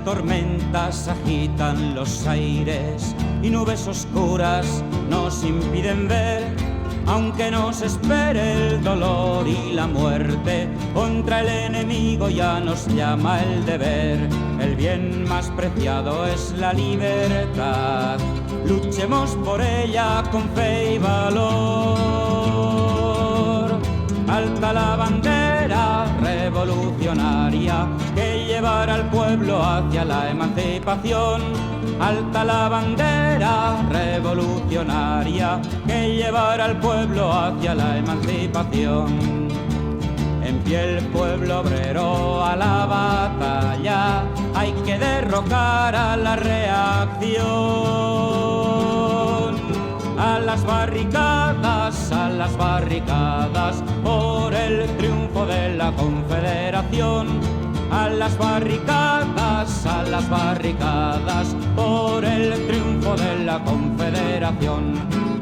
tormentas agitan los aires y nubes oscuras nos impiden ver, aunque nos espere el dolor y la muerte, contra el enemigo ya nos llama el deber. El bien más preciado es la libertad, luchemos por ella con fe y valor. Alta la bandera revolucionaria que llevará al pueblo hacia la emancipación. Alta la bandera revolucionaria que llevará al pueblo hacia la emancipación. En pie el pueblo obrero a la batalla, hay que derrocar a la reacción. A las barricadas, por el triunfo de la Confederación. A las barricadas, por el triunfo de la Confederación.